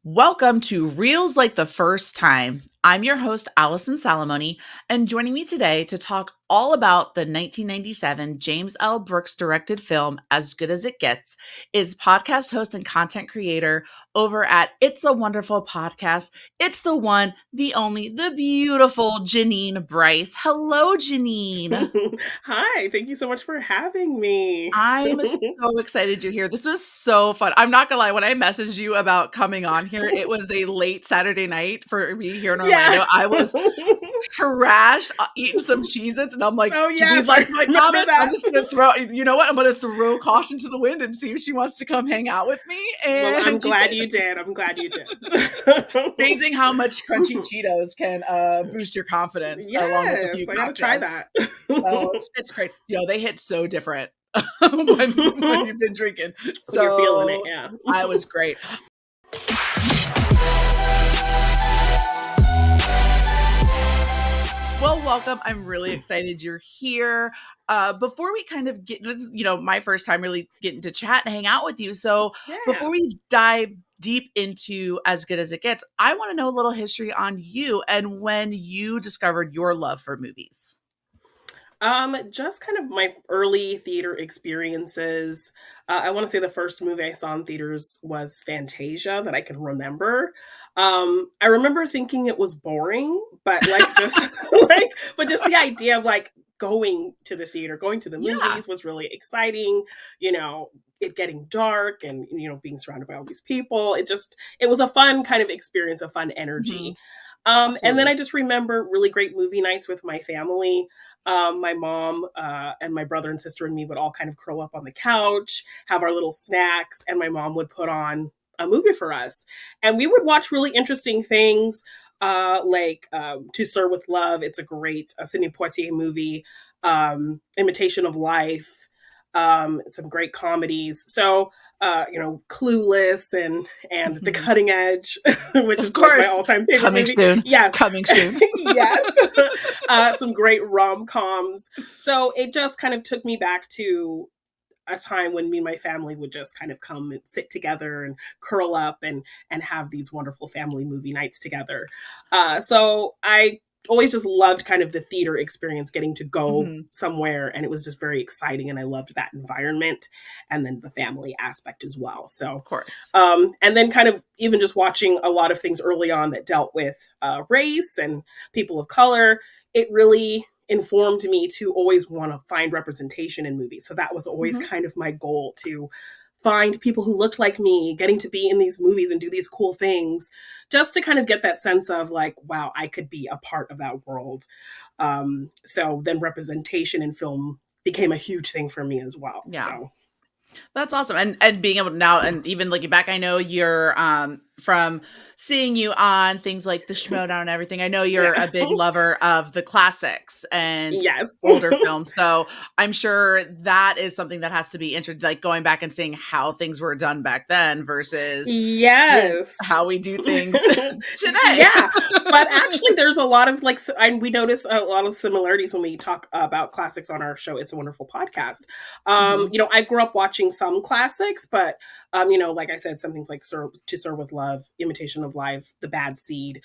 Welcome to Reels Like the First Time. I'm your host, Allison Salamoni, and joining me today to talk all about the 1997 James L. Brooks directed film, As Good as It Gets, is podcast host and content creator over at It's a Wonderful Podcast. It's the one, the only, the beautiful Jeannine Brice. Hello, Jeannine. Hi, thank you so much for having me. I'm so excited you're here. This was so fun. I'm not gonna lie, when I messaged you about coming on here, it was a late Saturday night for me here in Yeah. Orlando. I was trash, eating some Cheez-Its, and I'm like, Oh, "Jeanine yes, I likes my remember comments. I'm that. just gonna throw you know what? I'm gonna throw caution to the wind and see if she wants to come hang out with me," Well, I'm and she glad did. you did. I'm glad you did. Amazing how much crunchy Cheetos can, boost your confidence along with a few Yes, I gotta try cocktails. that. Oh, it's great. They hit so different when you've been drinking. When you're feeling it, So, yeah. I was great. Well, welcome. I'm really excited you're here. Before we kind of get this, my first time really getting to chat and hang out with you. So before Yeah. we dive deep into As Good as It Gets, I want to know a little history on you and when you discovered your love for movies. Just kind of my early theater experiences. I want to say the first movie I saw in theaters was Fantasia that I can remember. I remember thinking it was boring, but like just but just the idea of like going to the theater, going to the Yeah. movies was really exciting. You know, it getting dark and being surrounded by all these people. It was a fun kind of experience, a fun Mhm. energy. And then Absolutely. I just remember really great movie nights with my family. My mom and my brother and sister and me would all kind of curl up on the couch, have our little snacks, and my mom would put on a movie for us. And we would watch really interesting things like To Sir with Love. It's a great Sidney Poitier movie, Imitation of Life, some great comedies. So, Clueless and The Mhm. Cutting Edge, which Of is like my course. all-time favorite Coming movie. soon. Yes. Coming soon. Yes. Some great rom-coms. So it just kind of took me back to a time when me and my family would just kind of come and sit together and curl up and have these wonderful family movie nights together. So I always just loved kind of the theater experience, getting to go Mhm. somewhere, and it was just very exciting, and I loved that environment and then the family aspect as well. Of So course. and then kind of even just watching a lot of things early on that dealt with race and people of color, it really informed me to always want to find representation in movies. So that was always Mhm. kind of my goal, to find people who looked like me, getting to be in these movies and do these cool things, just to kind of get that sense of like, wow, I could be a part of that world. So then representation in film became a huge thing for me as well. Yeah. So That's awesome. And being able to now and even looking back, I know you're from seeing you on things like the Schmodown and everything. I know you're yeah. a big lover of the classics and Yes. older films. So I'm sure that is something that has to be interesting, like going back and seeing how things were done back then versus Yes. how we do things today. Yeah, but actually there's a lot of like and we notice a lot of similarities when we talk about classics on our show It's a Wonderful Podcast. Mhm. I grew up watching some classics, but like I said, some things like To Sir with Love, Imitation of Life, The Bad Seed.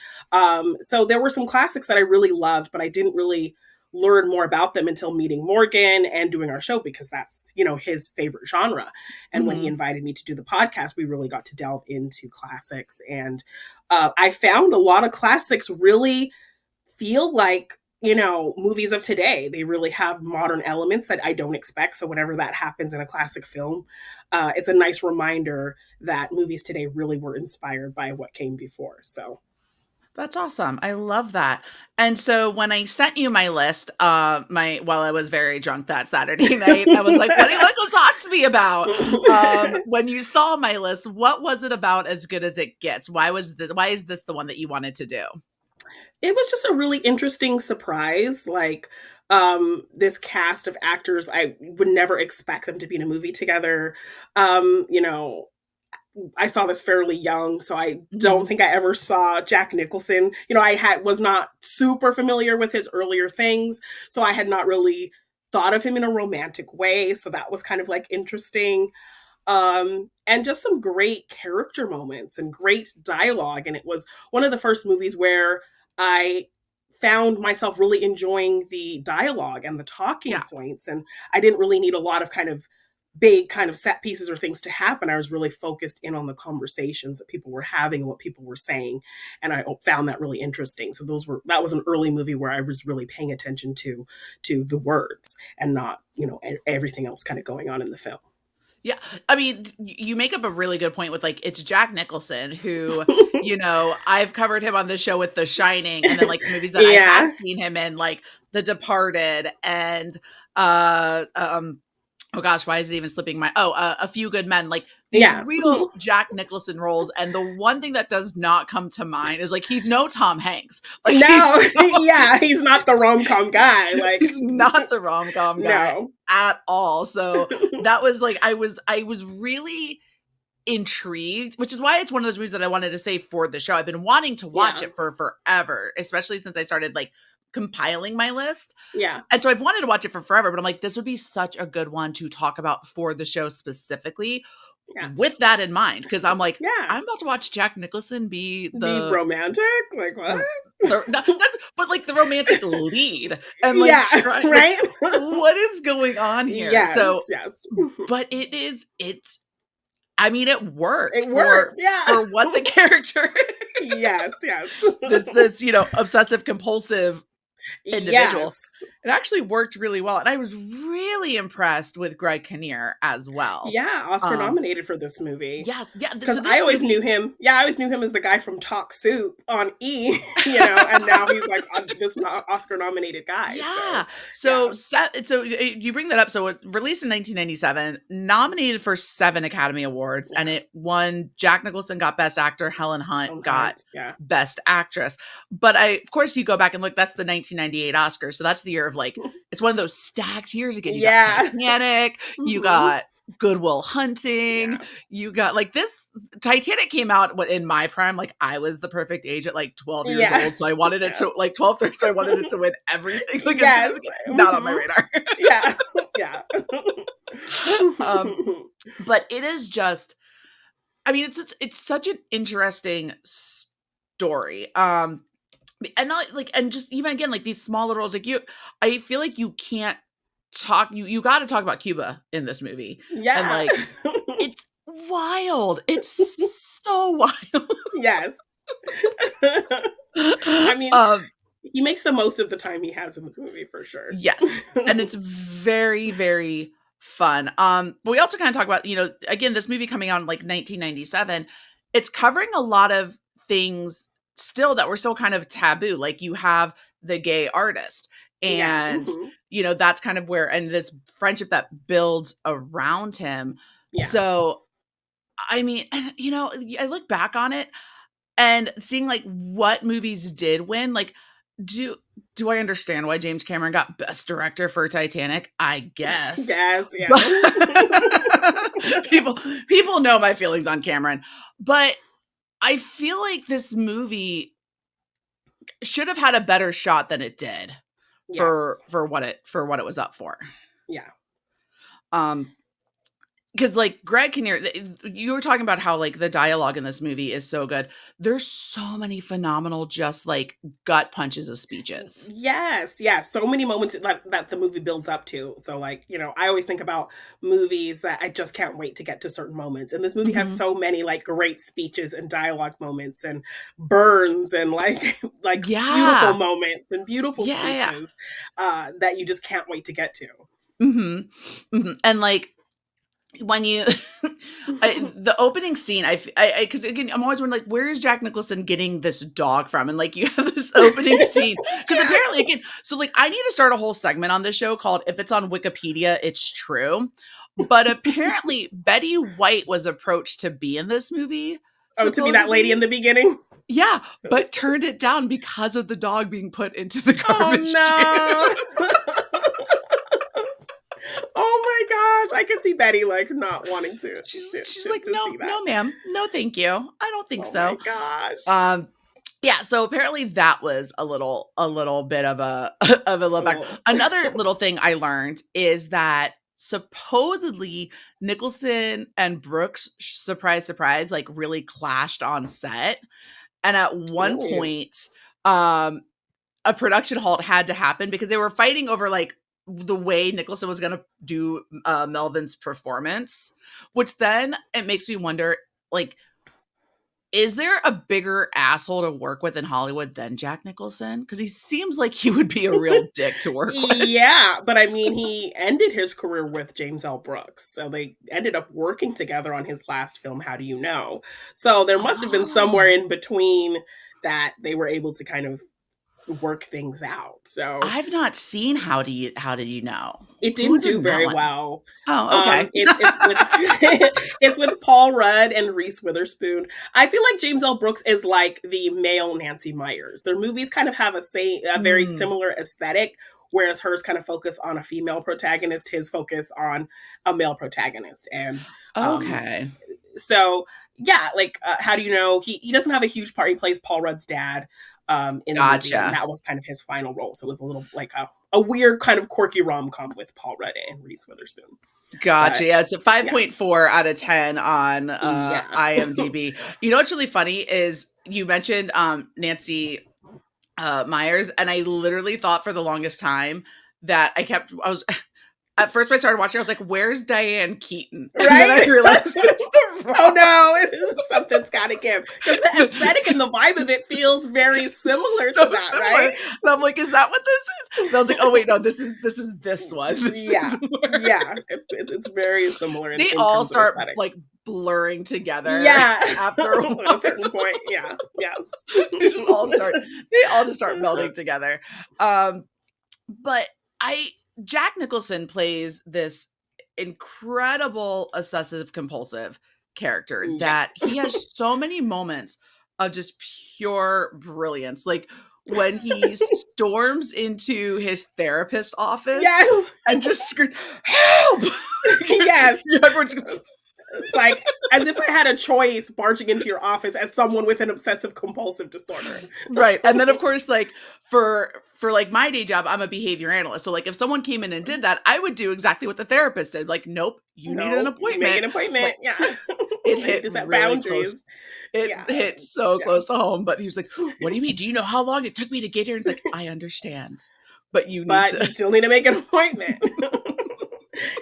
So there were some classics that I really loved, but I didn't really learn more about them until meeting Morgan and doing our show, because that's his favorite genre. And when he Mhm. invited me to do the podcast, we really got to delve into classics. And I found a lot of classics really feel like movies of today. They really have modern elements that I don't expect. So whenever that happens in a classic film, it's a nice reminder that movies today really were inspired by what came before. So That's awesome. I love that. And so when I sent you my list, my while I was very drunk that Saturday night, I was like, "What do you want to talk to me about?" When you saw my list, what was it about As Good as It Gets? Why is this the one that you wanted to do? it was just a really interesting surprise. Like, this cast of actors, I would never expect them to be in a movie together. Um, you know, I saw this fairly young, so I don't Mhm. think I ever saw Jack Nicholson. Was not super familiar with his earlier things, so I had not really thought of him in a romantic way. So that was kind of like interesting. And just some great character moments and great dialogue. And it was one of the first movies where I found myself really enjoying the dialogue and the talking Yeah. points. And I didn't really need a lot of kind of big kind of set pieces or things to happen. I was really focused in on the conversations that people were having and what people were saying. And I found that really interesting. So that was an early movie where I was really paying attention to the words and not, everything else kind of going on in the film. Yeah. I mean, you make up a really good point with like it's Jack Nicholson who, I've covered him on the show with The Shining and then like the movies that I have Yeah. seen him in like The Departed and oh gosh, why is it even slipping my A Few Good Men, like these Yeah. real Jack Nicholson roles. And the one thing that does not come to mind is like he's no Tom Hanks. Like No, yeah, he's not the rom-com guy. Like he's not the rom-com guy no. at all. So that was like I was really intrigued, which is why it's one of those movies that I wanted to save for the show. I've been wanting to watch Yeah. it for forever, especially since I started like compiling my list. Yeah. And so I've wanted to watch it for forever, but I'm like, this would be such a good one to talk about for the show specifically Yeah. with that in mind. Cause I'm like, Yeah. I'm about to watch Jack Nicholson be Be romantic? Like what? but like the romantic lead and like Yeah, try like right? what is going on here? Yes, So, yes. but it's I mean, it worked It worked. Yeah. for what the character Yes, yes. this, obsessive compulsive individual. Yes. It actually worked really well. And I was really impressed with Greg Kinnear as well. Yeah, Oscar nominated for this movie. Yes. Yeah. Because So I this always movie, knew him. Yeah, I always knew him as the guy from Talk Soup on E, and now he's like this Oscar nominated guy. So, yeah. yeah. So you bring that up. So it released in 1997, nominated for 7 Academy Awards, and Yeah. it won. Jack Nicholson got Best Actor. Helen Hunt got Yeah. Best Actress. But of course, you go back and look. That's the 1998 Oscars. So that's the year of like it's one of those stacked years again. You got Yeah. Titanic. You got Good Will Hunting. Yeah. You got like this. Titanic came out in my prime. Like I was the perfect age at like 12 years Yeah. old. So I wanted it to like 12, 13, so I wanted it to win everything. Like Yes. not on my radar. Yeah. Yeah. But it is just, I mean, it's such an interesting story. And not like, and just even again, like these small little roles, like I feel like you can't talk, you got to talk about Cuba in this movie. Yeah. And like, it's wild. It's so wild. Yes. I mean, he makes the most of the time he has in the movie for sure. Yes. And it's very, very fun. But we also kind of talk about, again, this movie coming out in like 1997, it's covering a lot of things still that were still kind of taboo. Like you have the gay artist and, that's kind of where, and this friendship that builds around him. Yeah. So, I mean, I look back on it and seeing like what movies did win, like, do I understand why James Cameron got Best Director for Titanic? I guess. Yes, yeah. people know my feelings on Cameron, but I feel like this movie should have had a better shot than it did for what it was up for. Yeah. Because like Greg Kinnear, you were talking about how like the dialogue in this movie is so good. There's so many phenomenal, just like gut punches of speeches. Yes, yes. So many moments that the movie builds up to. So like, I always think about movies that I just can't wait to get to certain moments. And this movie has so many like great speeches and dialogue moments and burns and like beautiful moments and beautiful speeches that you just can't wait to get to. And like, when you the opening scene, I because again I'm always wondering like where is Jack Nicholson getting this dog from, and like you have this opening scene because apparently again, so like I need to start a whole segment on this show called "If It's on Wikipedia, It's True," but apparently Betty White was approached to be in this movie. To be that lady in the beginning. Yeah, but turned it down because of the dog being put into the garbage can. Oh my gosh, I can see Betty like not wanting to. She's like, no, ma'am, no, thank you. I don't think so. Oh my gosh. Yeah. So apparently that was a little bit of a little back. Another little thing I learned is that supposedly Nicholson and Brooks, surprise, surprise, like really clashed on set. And at one Really? point, um, a production halt had to happen because they were fighting over like the way Nicholson was going to do Melvin's performance, which then it makes me wonder, like, is there a bigger asshole to work with in Hollywood than Jack Nicholson? Because he seems like he would be a real dick to work with. Yeah, but I mean, he ended his career with James L. Brooks, so they ended up working together on his last film, How Do You Know? So there must have been somewhere Oh, in between that they were able to kind of work things out. So I've not seen How Did You Know? it didn't Who's do in that very one? well. Oh, okay. It's with it's with Paul Rudd and Reese Witherspoon. I feel like James L. Brooks is like the male Nancy Meyers. Their movies kind of have a very Mm, similar aesthetic, whereas hers kind of focus on a female protagonist, his focus on a male protagonist, and um, okay. so yeah, like how do you know? He doesn't have a huge part. He plays Paul Rudd's dad in the movie, and Gotcha. that was kind of his final role. So it was a little like a weird kind of quirky rom com with Paul Rudd and Reese Witherspoon. Gotcha. But Yeah, it's a yeah, 5.4 out of 10 on yeah, IMDb. You know what's really funny is you mentioned Nancy Myers, and I literally thought for the longest time that I was at first when I started watching, I was like, where's Diane Keaton? And then I right. realized it's the Oh wrong. no, something's got to give because the aesthetic and the vibe of it feels very similar So to that, similar. right? And I'm like, is that what this is? And I was like, oh wait, no, this is this one. This is Yeah, where yeah, it's very similar they in all terms of start aesthetic. like blurring together Yeah, after a at a while. certain point, yeah, yes. They all just start Uh-huh. melding together. But I Jack Nicholson plays this incredible obsessive compulsive character Yeah. that he has so many moments of just pure brilliance. Like when he storms into his therapist office Yes. and just screams, "Help!" Yes. Everyone's just, It's like as if I had a choice barging into your office as someone with an obsessive compulsive disorder. right. And then of course, like for like my day job, I'm a behavior analyst. So like if someone came in and did that, I would do exactly what the therapist did. Like, nope, you need an No, you make appointment. an appointment. Like Yeah. it I need hit to set really close. boundaries. It Yeah. hit so Yeah. close to home. But he was like, "What do you mean? Do you know how long it took me to get here?" And it's like, I understand, but you need But to. you still need to make an appointment.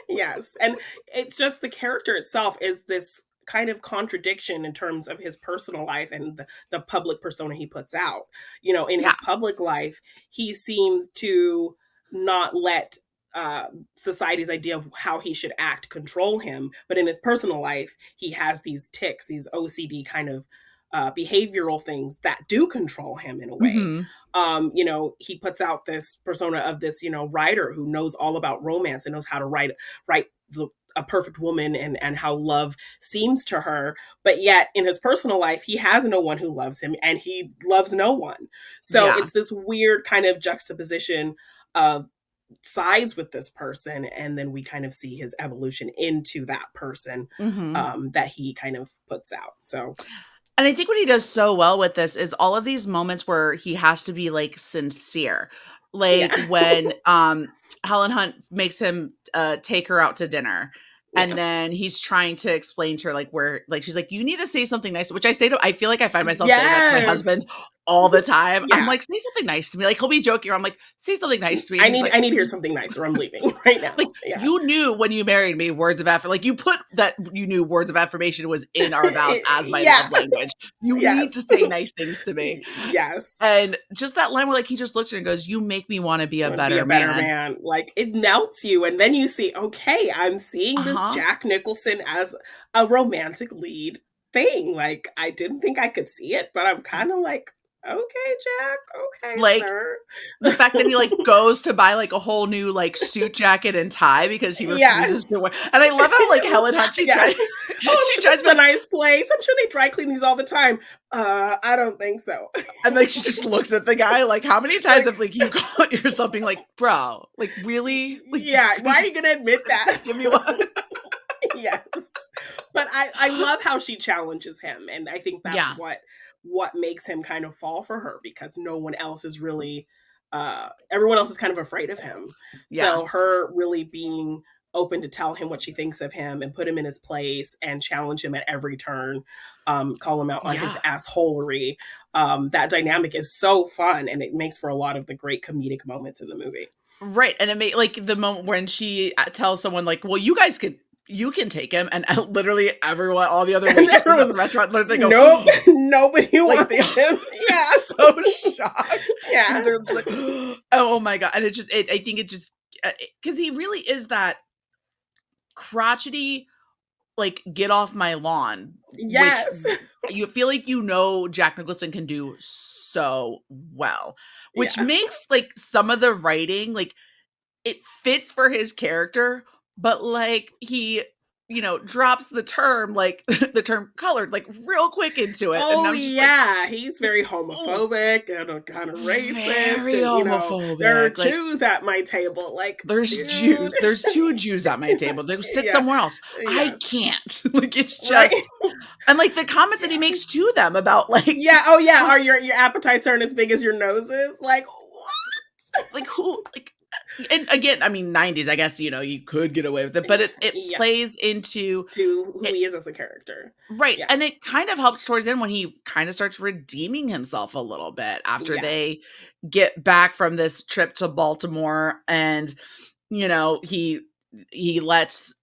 Yes. And it's just the character itself is this kind of contradiction in terms of his personal life and the public persona he puts out. You know, in Yeah. his public life, he seems to not let uh, society's idea of how he should act control him. But in his personal life, he has these tics, these OCD kind of behavioral things that do control him in a way. Hmm. You know, he puts out this persona of this, you know, writer who knows all about romance and knows how to write a perfect woman and how love seems to her, but yet in his personal life he has no one who loves him and he loves no one. So Yeah. it's this weird kind of juxtaposition of sides with this person, and then we kind of see his evolution into that person Hmm. that he kind of puts out. So And I think what he does so well with this is all of these moments where he has to be like sincere. yeah. Like when Helen Hunt makes him take her out to dinner, and Yeah. then he's trying to explain to her like where like she's like, you need to say something nice, which I feel like I find myself saying that to my Yes. husband all the time. I'm Yeah. like, say something nice to me. Like he'll be joking, or I'm like, say something nice to me. And I he's need like, I need to hear something nice or I'm leaving right like now. Yeah. you knew when you married me words of affirmation. Like you put that you knew words of affirmation was in our vows as my Yeah. love language. You need to Yes. say nice things to me. Yes. And just that line where like he just looks at her and goes, "You make me want to be I a want to be a better better man." man. Like it melts you, and then you see, okay, I'm seeing this Uh-huh. Jack Nicholson as a romantic lead thing. Like I didn't think I could see it, but I'm kind of like, okay, Jack, okay, Like sir. the fact that he like goes to buy like a whole new like suit jacket and tie because he Yeah. refuses to wear. And I love how like Helen Hunt she Yeah. tries Oh, I'm she sure this tries to is be a like, nice place. I'm sure they dry clean these all the time. I don't think so. and like she just looks at the guy like, how many times Like, have like you caught yourself being like, bro, like really, like yeah. could Why you are you gonna admit that? just give me one? Yes, but I love how she challenges him, and I think that's Yeah. what makes him kind of fall for her because no one else is really everyone else is kind of afraid of him. Yeah. So her really being open to tell him what she thinks of him and put him in his place and challenge him at every turn, call him out on his Yeah. assholery. That dynamic is so fun, and it makes for a lot of the great comedic moments in the movie. Right, and it made like the moment when she tells someone like, "Well, you can take him," and literally everyone, all the other And waitresses at everyone's, the restaurant, they go, nope, nobody like they wants him. Yeah. so shocked, Yeah. and they're just like, "Oh my god!" And I think it just because he really is that crotchety, like, get off my lawn, which Yes. you feel like Jack Nicholson can do so well, which Yeah. makes like some of the writing like it fits for his character, but, like, he, drops the term, like, the term "colored," like, real quick into it, and Oh, I'm just like, yeah, he's very "Ooh, homophobic and kind of racist, very and, there are homophobic." Like, Jews at my table, like, dude. there's 2 Jews at my table. They sit Yeah, somewhere else. I yes, can't. Like, it's right? just and, like, the comments that he Yeah. makes to them about, like, Yeah, oh, yeah, "Oh, are your appetites aren't as big as your noses? Like, what? like, who," like and again, I mean, 90s, I guess, you could get away with it, but it Yeah, plays into to who it. he is as a character. Right, Yeah, and it kind of helps towards the end when he kinda starts redeeming himself a little bit after yeah. they get back from this trip to Baltimore and, he lets,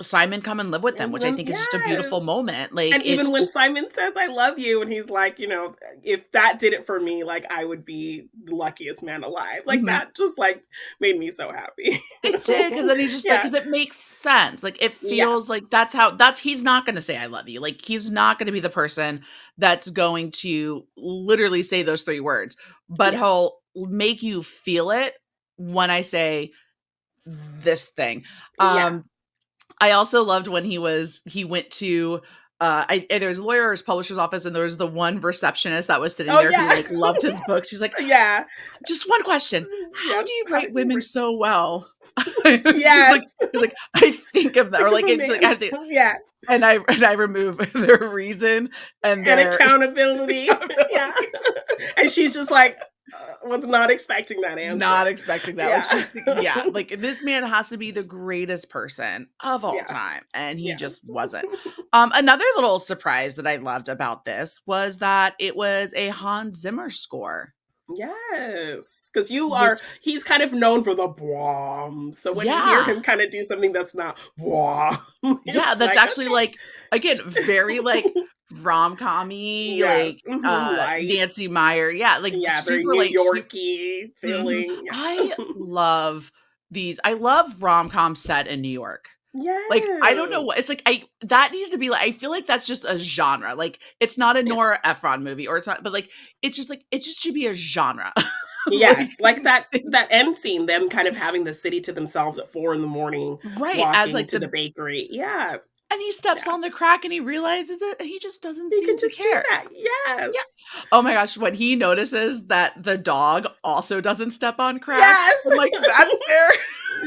Simon come and live with them, And which I then think is just a beautiful yes. moment, like, And it's even when just Simon says, "I love you," and he's like, "If that did it for me, like, I would be the luckiest man alive." Like, mhm. that just, like, made me so happy, It did, because then he's just like, Yeah. because it makes sense, like, it feels Yes. like that's he's not gonna say, "I love you," like, he's not gonna be the person that's going to literally say those 3 words, but Yeah. he'll make you feel it when I say this thing. Yeah. Um, I also loved when he went to, there was a lawyer's publisher's office, and there was the one receptionist that was sitting Oh, there who, yeah. like, loved his books. She's like, Yeah. "Just one question, how do Yes. you How do rate you women re so well?" She's Yes. like he's like, "I think of that," or Think of like, a it's like, man. I think Yeah. and I remove their reason and And their accountability. Yeah. accountability. And she's just like, was not expecting that Not answer. expecting that, like, Yeah. yeah, like, this man has to be the greatest person of all Yeah. time, and he just Yes. wasn't. Another little surprise that I loved about this was that it was a Hans Zimmer score, Yes, because which he's kind of known for the "bwom," so when you hear yeah, him kinda do something that's not "bwom," yeah, it's that's like, actually, "Okay." like, again, very, like, rom-com-y, Yes, like, mhm, light. Nancy Meyer, yeah, like, Yeah, very super, New like, Yorky mhm. feeling, yeah. I love I love rom-com set in New York. Like, I don't know what Yes. it's like, I that needs to be like I feel like that's just a genre, like, it's not a Yeah. Nora Ephron movie or it's not but, like, it's just like it just should be a genre. Like, Yes, like that it's end scene, them kind of having the city to themselves at 4 in the morning, right, as, walking like, to the the bakery. Yeah, and he steps yeah. on the crack and he realizes it, and he just doesn't You seem can to just do care. that. Yeah. Yes. Oh my gosh, when he notices that the dog also doesn't step on crack, Yes! I'm like, "That's their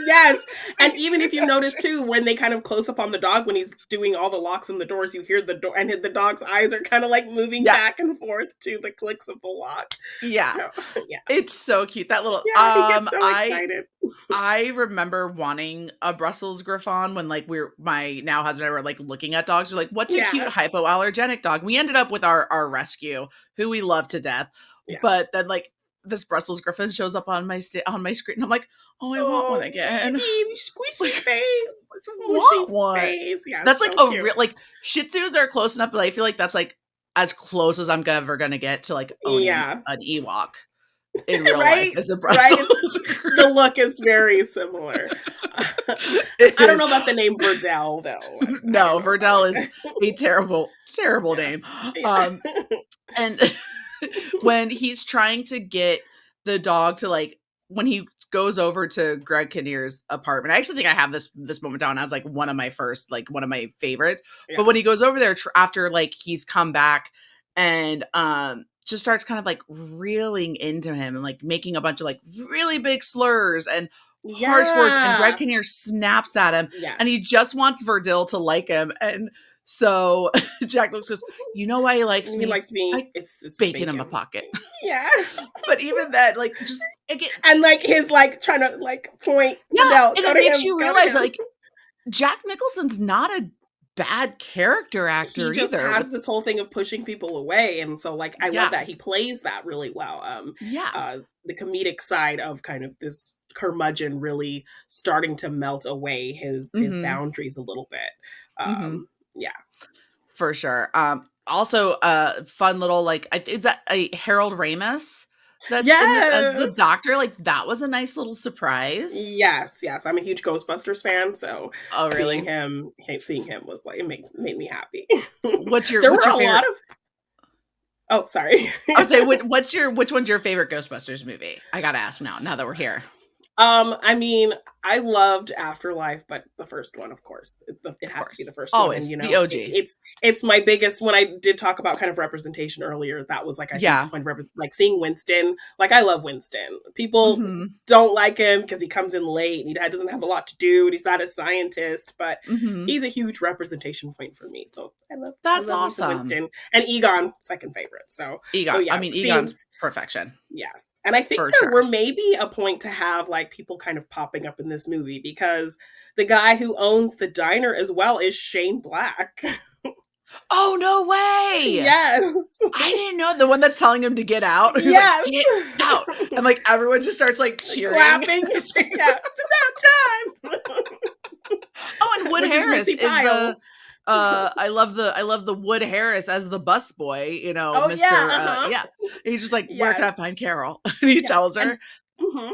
Yes, and even basic if you notice too, when they kind of close up on the dog when he's doing all the locks and the doors, you hear the door and the dog's eyes are kinda, like, moving Yeah, back and forth to the clicks of the lock. yeah. So, yeah. It's so cute. That little Yeah, he gets so excited. I remember wanting a Brussels Griffon when, like, my now husband and I were, like, looking at dogs. We're like, "What's a cute Yeah, hypoallergenic dog?" We ended up with our rescue, who we love to death, yeah. but then, like, this Brussels Griffon shows up on on my screen, and I'm like, "Oh, I want one Oh, again." baby, Like, squishy face, I just smooshy want one. face. Yeah, That's like so a cute. real like, Shih Tzus are close enough, but I feel like that's, like, as close as I'm ever gonna get to, like, owning Yeah. an Ewok in real life Right? as a Right? Brussels The look is very similar. It I don't is. know about the name Verdell, though. I don't No, know if I Verdell like is that. a terrible, terrible Yeah. name. Yeah. Um, and when he's trying to get the dog to, like when he goes over to Greg Kinnear's apartment, I actually think I have this moment down as, like, one of my favorites, but Yeah. when he goes over there after, like, he's come back and, just starts kind of, like, reeling into him and, like, making a bunch of, like, really big slurs and harsh words, and Greg Yeah. Kinnear snaps at him, Yes. and he just wants Verdil to like him, and so Jack looks goes, "You know why he likes He me? likes me. I It's bacon in my bacon. pocket." Yeah. But even then, like, just again, And like his like trying to like point, yeah, no, and go it to makes him, you go to realize, him. like, Jack Nicholson's not a bad character He actor just either with has this whole thing of pushing people away, and so like I love yeah, that he plays that really well. yeah, The comedic side of kind of this curmudgeon really starting to melt away his mhm, boundaries a little bit. mhm, Yeah. for sure, also, fun little, like, is that a Harold Ramis that's in this as the Yes. doctor? Like, that was a nice little surprise. Yes, yes. I'm a huge Ghostbusters fan, so Oh, really? seeing him was like it made me happy. There What's were your a lot favorite of oh, sorry. I would say, which one's your favorite Ghostbusters movie? I gotta ask now that we're here. I mean, I loved Afterlife, but the first one, of course, it Of has to be course. the first one, and Always, the OG. it's my biggest. When I did talk about kind of representation earlier, that was like a huge Yeah. point of like seeing Winston. Like I love Winston. People Mhm, don't like him because he comes in late and he doesn't have a lot to do, and he's not a scientist, but mhm. he's a huge representation point for me. So I That's love me some awesome. Winston and Egon, second favorite. So Egon I yeah, mean, Egon's seems perfection, yes. And I think for there were sure. maybe a point to have like people kind of popping up in this movie because the guy who owns the diner as well is Shane Black. Oh, no way! Yes. I didn't know the one that's telling him to get out, who's like, Yes. "Get out!" And, like, everyone just starts, like, cheering. Clapping. Yeah. It's about Oh, and time. Wood Which is Harris Missy is Pyle. the I love the Wood Harris as the busboy, Oh yeah, Mr. uh-huh. Yeah. And he's just like, "Where can I Yes. find Carol?" And he Yes. tells her. Mhm.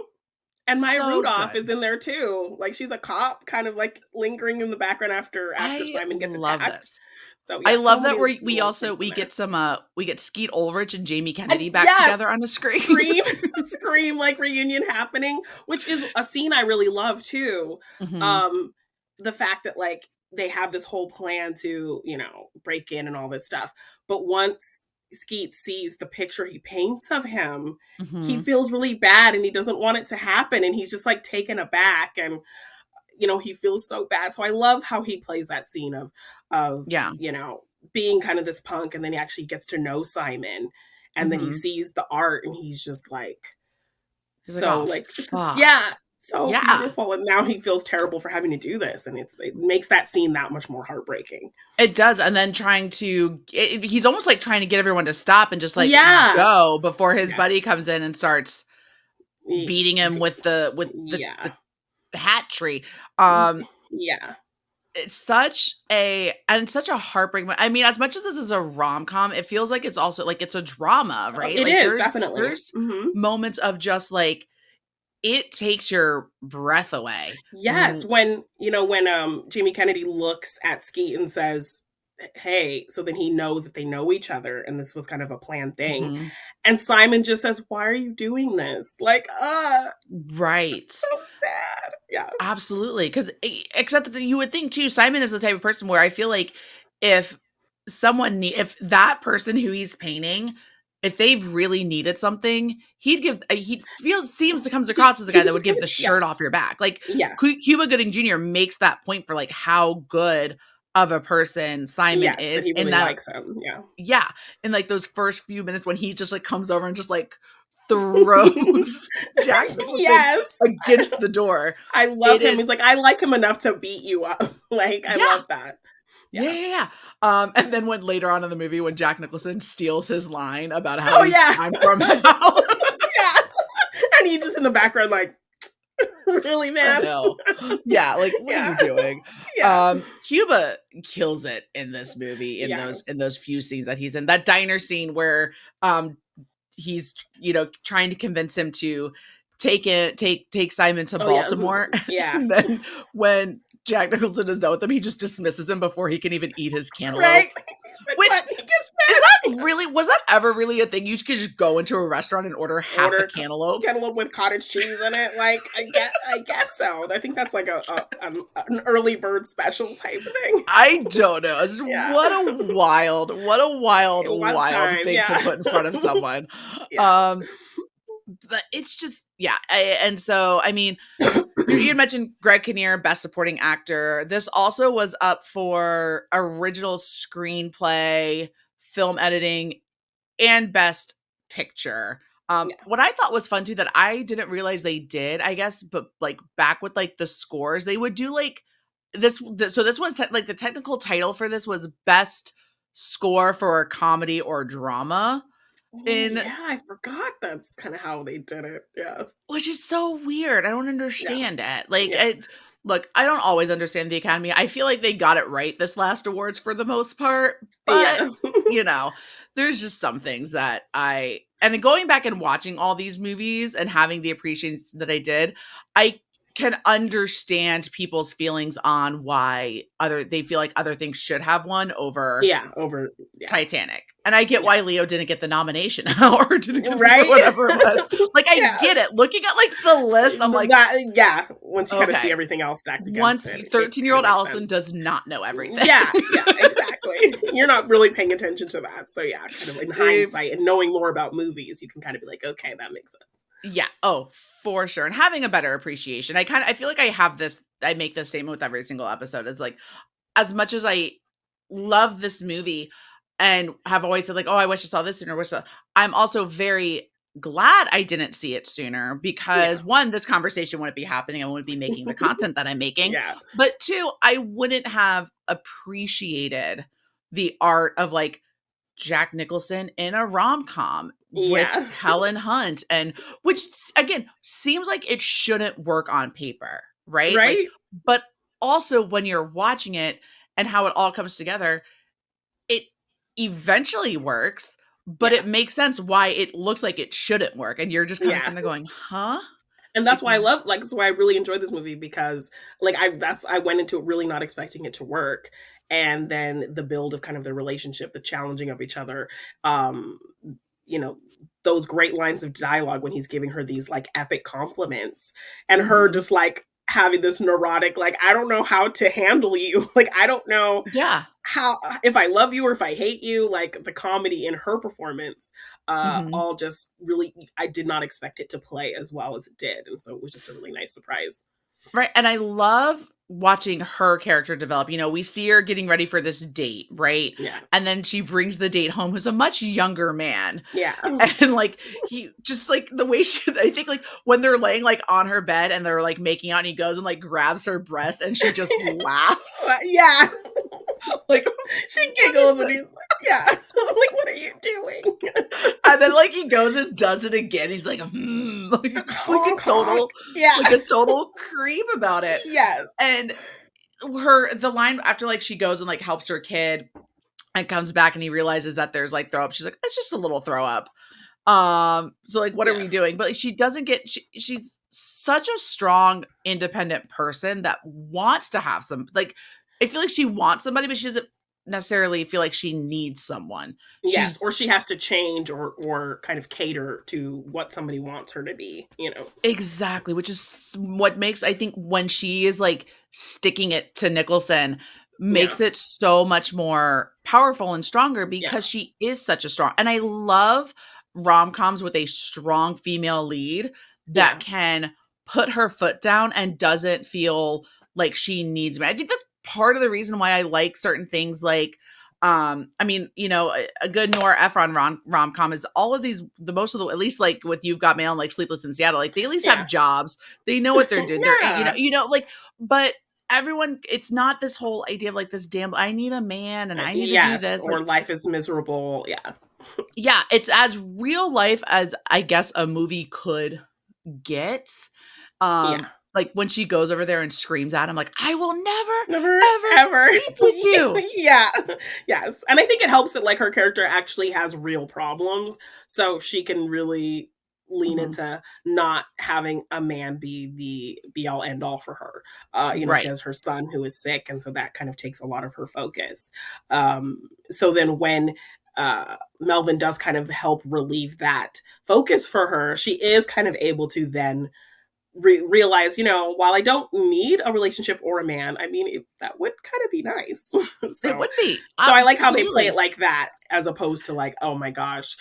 And Maya So Rudolph is good. in there too. Like she's a cop, kind of like lingering in the background after I Simon gets love attacked. this. So I yeah, so love many that we little also things in there. we get Skeet Ulrich and Jamie And Kennedy back yes, together on the screen. scream, scream like reunion happening, which is a scene I really love too. Mhm, Um, the fact that like they have this whole plan to, break in and all this stuff. But once Skeet sees the picture he paints of him, he mhm. feels really bad and he doesn't want it to happen. And he's just like taken aback and he feels so bad. So I love how he plays that scene of, Yeah. being kind of this punk and then he actually gets to know Simon and then he Mhm. sees the art and he's just like He's like, so "Oh, like this fuck." yeah, so Yeah. beautiful and now he feels terrible for having to do this and it makes that scene that much more heartbreaking. It does, and then he's almost like trying to get everyone to stop and just, like, Yeah. go before his Yeah. buddy comes in and starts beating him with Yeah. the hat tree. Um, Yeah. it's such a heartbreaking I mean, as much as this is a rom-com, it feels like it's also like, it's a drama, right? It Like, is definitely. there's moments of just, like, it takes your breath away. Yes, when Jamie Kennedy looks at Skeet and says, "Hey," so then he knows that they know each other and this was kind of a planned thing. Mhm. And Simon just says, "Why are you doing this?" Like, Right. so sad. Yeah. Absolutely, 'cause except that you would think too, Simon is the type of person where I feel like if if that person who he's painting, if they've really needed something, he'd give he feels seems to comes across as the He guy would that would just give give it the to yeah. shirt off your back. Like, Yeah. Cuba Gooding Jr. makes that point for, like, how good of a person Simon Yes, that is he in really that likes him. Yeah. yeah, in, like, those first few minutes when he just, like, comes over and just, like, throws Jack Nicholson Yes. against the door. I love It him. is He's like, "I like him enough to beat you up." Like, I yeah. love that. Yeah, Yeah. yeah, yeah. And then when later on in the movie, when Jack Nicholson steals his line about how Oh, yeah. I'm from hell. Yeah. And he's just in the background like, "Really, The man?" hell. Yeah, like, what are Yeah. you doing? Yeah. Cuba kills it in this movie in Yes. those few scenes that he's in. That diner scene where um he's, trying to convince him to take Simon to Oh, yeah. Baltimore. Yeah. And then when Jack Nicholson is done with him, he just dismisses him before he can even eat his Right? cantaloupe. He's like, Which "What?" He gets is mad. that really was that ever really a thing? You could just go into a restaurant and order half a Order cantaloupe? cantaloupe with cottage cheese in it. Like, I guess so. I think that's like an early bird special type of thing. I don't know. Yeah. What a wild, Wild wild time. thing to Yeah. put in front of someone. Yeah. Um, but it's just yeah, and so I mean, you had mentioned Greg Kinnear, Best Supporting Actor. This also was up for original screenplay, film editing, and Best Picture. Yeah. What I thought was fun too that I didn't realize they did, I guess, but like back with like the scores, they would do like so this was like the technical title for this was best score for a comedy or drama Oh in yeah, I forgot that's kind of how they did it. Yeah. which is so weird. I don't Yeah. understand it. Like Yeah. it look, I don't always understand the Academy. I feel like they got it right this last awards for the most part, but Yeah. you know, there's just some things that I and then going back and watching all these movies and having the appreciation that I did, I can understand people's feelings on why other they feel like other things should have won over Yeah, over yeah. Titanic. And I get Yeah. why Leo didn't get the nomination or didn't get or Right? whatever it was. Like, I Yeah. get it. Looking at like the list, I'm like, That yeah, once you kinda see okay, everything else stacked against once it, it kinda 13-year-old makes Allison sense. does not know everything. Yeah, yeah, exactly. You're not really paying attention to that. So yeah, kind of in Eh, hindsight and knowing more about movies, you can kind of be like, "Okay, that makes sense." yeah. Oh, for sure. And having a better appreciation. I feel like I have this, I make this statement with every single episode. It's like, as much as I love this movie and have always said like, "Oh, I wish I saw this sooner," I'm also very glad I didn't see it sooner because Yeah. one, this conversation wouldn't be happening. I wouldn't be making the content that I'm making. Yeah. But two, I wouldn't have appreciated the art of like Jack Nicholson in a rom-com with Yeah. Helen Hunt and which again seems like it shouldn't work on paper, right? Like, Right? but also when you're watching it and how it all comes together, it eventually works, but Yeah. it makes sense why it looks like it shouldn't work. And you're just kind of Yeah. sitting there going, huh? And that's Like, why I love like, that's why I really enjoyed this movie because, like, I went into it really not expecting it to work, and then the build of kind of their relationship, the challenging of each other, um, you know, those great lines of dialogue when he's giving her these, like, epic compliments, and her mhm. just, like, having this neurotic, like, "I don't know how to handle you." Like, "I don't know Yeah. how if I love you or if I hate you," like the comedy in her performance, Mhm. all just really I did not expect it to play as well as it did. And so it was just a really nice surprise. Right, and I love watching her character develop. We see her getting ready for this date, right? Yeah. And then she brings the date home who's a much younger man. Yeah. And like he just like the way she I think like when they're laying like on her bed and they're like making out and he goes and like grabs her breast and she just laughs. Yeah. Like, She what is giggles and this? he's like, yeah. Like, what are you doing? And then like he goes and does it again. He's like, like just Honk honk. Yeah. like a total creep about it. Yes. And the line after like she goes and like helps her kid and comes back and he realizes that there's like throw up. She's like, it's just a little throw up. So like, what are Yeah. we doing? But like, she doesn't get, she's such a strong, independent person that wants to have some, like, I feel like she wants somebody, but she doesn't necessarily feel like she needs someone. Yes. She's Or she has to change or kind of cater to what somebody wants her to be. exactly, which is what makes, I think, when she is like sticking it to Nicholson, Yeah. makes it so much more powerful and stronger Yeah. because she is such a strong, and I love rom-coms with a strong female lead that Yeah. can put her foot down and doesn't feel like she needs me. I think that's part of the reason why I like certain things like I mean, a good Nora Ephron rom-com is all of these, the most of the, at least like with You've Got Mail and like Sleepless in Seattle, like they at least have Yeah. jobs. They know what they're doing. They're, Yeah. like, but everyone, it's not this whole idea of like this damn, I need a man and I need to do Yes, this. Like, or life is miserable. Yeah. yeah, it's as real life as I guess a movie could get. Yeah. Like when she goes over there and screams at him, like, I will never, Never ever ever. sleep with you. Yeah. Yes. And I think it helps that like her character actually has real problems. So she can really lean Mhm. into not having a man be the be all end all for her. She Right. has her son who is sick, and so that kind of takes a lot of her focus. So then when Melvin does kind of help relieve that focus for her, she is kind of able to then realize, while I don't need a relationship or a man, I mean, that would kind of be nice. It so, would be. so I like how they play it Absolutely. like that, as opposed to like, oh my gosh,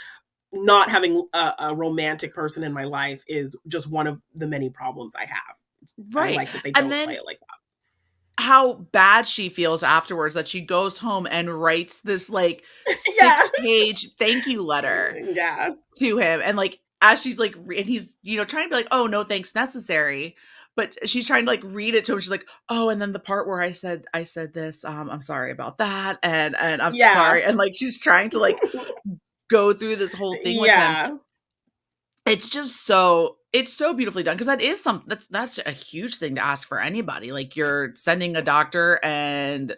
not having a romantic person in my life is just one of the many problems I have. I Right. like that they And don't play then it like that. how bad she feels afterwards that she goes home and writes this like Yeah, 6-page thank you letter yeah, to him and like as she's like, and he's, trying to be like, oh, no, thanks necessary. But she's trying to like read it to him. She's like, oh, and then the part where I said this, I'm sorry about that. And I'm Yeah. sorry. And like, she's trying to like go through this whole thing with him. Yeah. It's so beautifully done, because that is that's a huge thing to ask for anybody. Like, you're sending a doctor and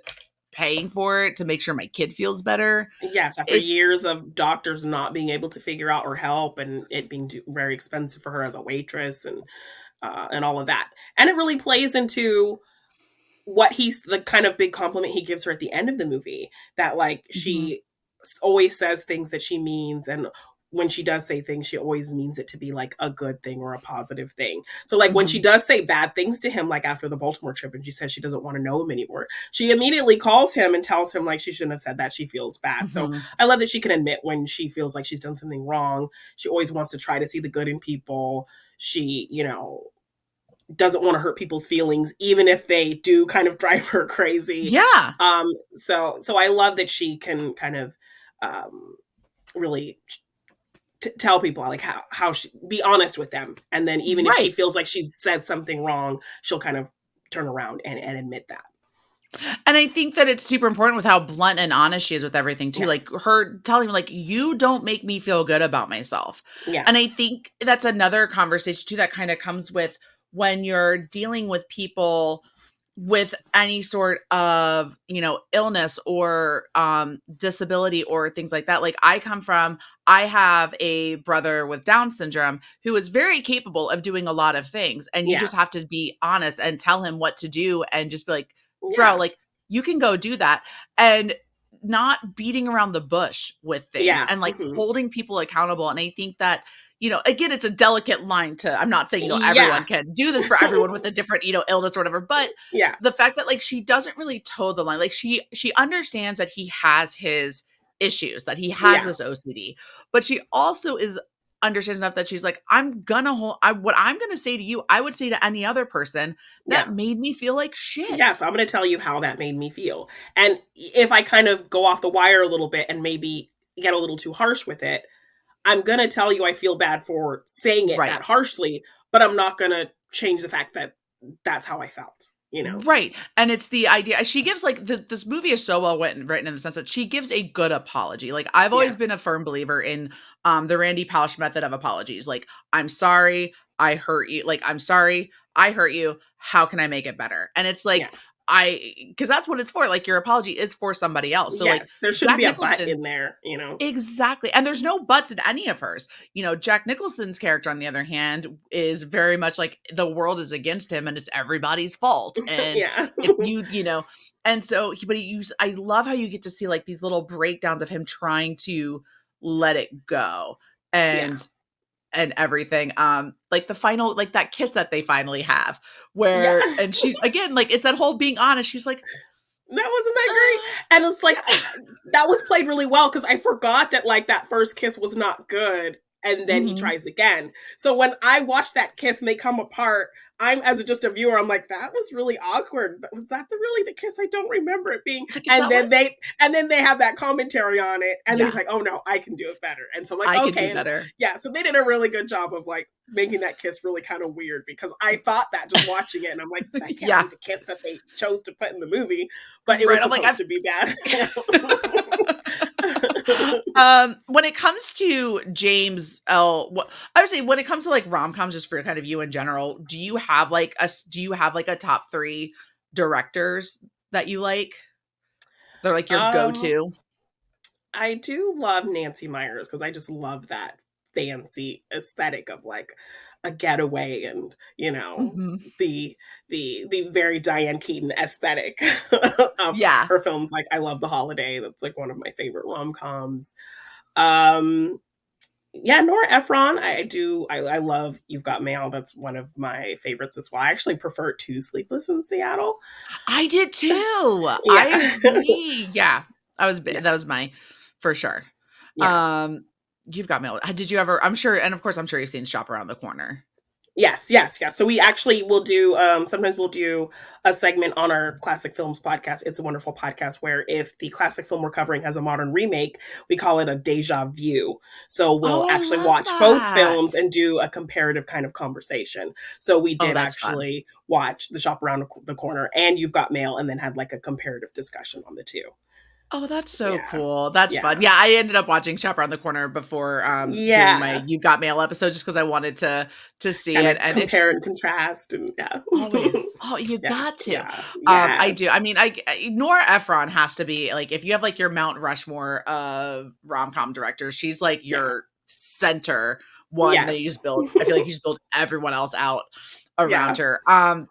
paying for it to make sure my kid feels better. Yes, after It's years of doctors not being able to figure out or help, and it being very expensive for her as a waitress, and all of that. And it really plays into what he's the kind of big compliment he gives her at the end of the movie, that like Mhm, she always says things that she means, and when she does say things she always means it to be like a good thing or a positive thing. So like when she mhm, does say bad things to him, like after the Baltimore trip, and she says she doesn't want to know him anymore, she immediately calls him and tells him like she shouldn't have said that, she feels bad. So mhm. I love that she can admit when she feels like she's done something wrong. She always wants to try to see the good in people. She, doesn't want to hurt people's feelings, even if they do kind of drive her crazy. Yeah, So I love that she can kind of really tell people like how she be honest with them, and then even if she right. feels like she's said something wrong, she'll kind of turn around and admit that. And I think that it's super important with how blunt and honest she is with everything too. Yeah, Like, her telling me, like, you don't make me feel good about myself. yeah, And I think that's another conversation too that kind of comes with when you're dealing with people with any sort of, illness or disability or things like that. Like, I have a brother with Down syndrome who is very capable of doing a lot of things, and you yeah, just have to be honest and tell him what to do, and just be like, bro, yeah, like, you can go do that. And not beating around the bush with things, yeah. and like Hmm. holding people accountable. And I think that, again, it's a delicate line to, I'm not saying, everyone Yeah, can do this for everyone with a different, illness or whatever. But yeah, the fact that, like, she doesn't really toe the line. Like, she understands that he has his issues, that he has yeah, this OCD, but she also is understands enough that she's like, what I'm gonna say to you, I would say to any other person that yeah. made me feel like shit. Yes, I'm going to tell you how that made me feel. And if I kind of go off the wire a little bit and maybe get a little too harsh with it, I'm going to tell you I feel bad for saying it Right. that harshly, but I'm not going to change the fact that that's how I felt. Right, and it's the idea she gives, like, this movie is so well written in the sense that she gives a good apology. Like, I've always Yeah. been a firm believer in, the Randy Pausch method of apologies. Like, "I'm sorry, I hurt you." Like, "I'm sorry, I hurt you. How can I make it better?" And it's like, Yeah. because that's what it's for. Like, your apology is for somebody else. So, like, Yes. There shouldn't Jack be a butt Nicholson's in there. exactly, and there's no buts in any of hers. Jack Nicholson's character, on the other hand, is very much like the world is against him and it's everybody's fault. And Yeah. if and so I love how you get to see like these little breakdowns of him trying to let it go, Yeah. and everything. Like the final, like that kiss that they finally have, Yeah. and she's again like, it's that whole being honest. She's like, That wasn't that great. And it's like yeah. that was played really well because I forgot that like that first kiss was not good. And then he Mhm. tries again. So when I watch that kiss and they come apart, I'm as just a viewer, I'm like, that was really awkward. Was that really the kiss? I don't remember it being. It's like, is And that then what? they have that commentary on it, and then he's Yeah, like, oh no, I can do it better. And so I'm like, I can do okay, and better. yeah, so they did a really good job of like making that kiss really kind of weird because I thought that just watching it, and I'm like, that can't Yeah. be the kiss that they chose to put in the movie, but it Right, was I'm like, supposed I've to be bad. when it comes to James L, I would say when it comes to like rom-coms, just for kind of you in general, do you have like a top 3 directors that you like? They're like your um, go-to? I do love Nancy Meyers because I just love that fancy aesthetic of like a getaway and Mhm. the very Diane Keaton aesthetic of Yeah. her films. Like I love The Holiday. That's like one of my favorite rom-coms. Um yeah, Nora Ephron. I do. I love You've Got Mail. That's one of my favorites as well. I actually prefer it to Sleepless in Seattle. I did too. I Yeah. agree. Yeah. Yeah. That was my for sure. Yes. Um, you've got mail. Did you ever I'm sure, and of course I'm sure you've seen Shop Around the Corner. Yes, yes, yes. So we actually will do sometimes we'll do a segment on our classic films podcast. It's a wonderful podcast where if the classic film we're covering has a modern remake, we call it a deja vu. So we'll Oh, I actually love watch both that. films and do a comparative kind of conversation. So we Oh, did that's fun. actually watch The Shop Around the Corner and You've Got Mail and then had like a comparative discussion on the two. Oh, that's so Yeah. cool. That's fun. Yeah. Yeah, I ended up watching Shop Around the Corner before, doing my Yeah. You Got Mail episode just because I wanted to see Kind it, of and it's compare and contrast and yeah. always oh, you Yeah. got to. Yeah. I do. Yes. I mean, Nora Ephron has to be, like, if you have, like, your Mount Rushmore of rom-com directors, she's, like, Yeah. your center one that you Yes. just build. I feel like you just build everyone else out around Yeah. her.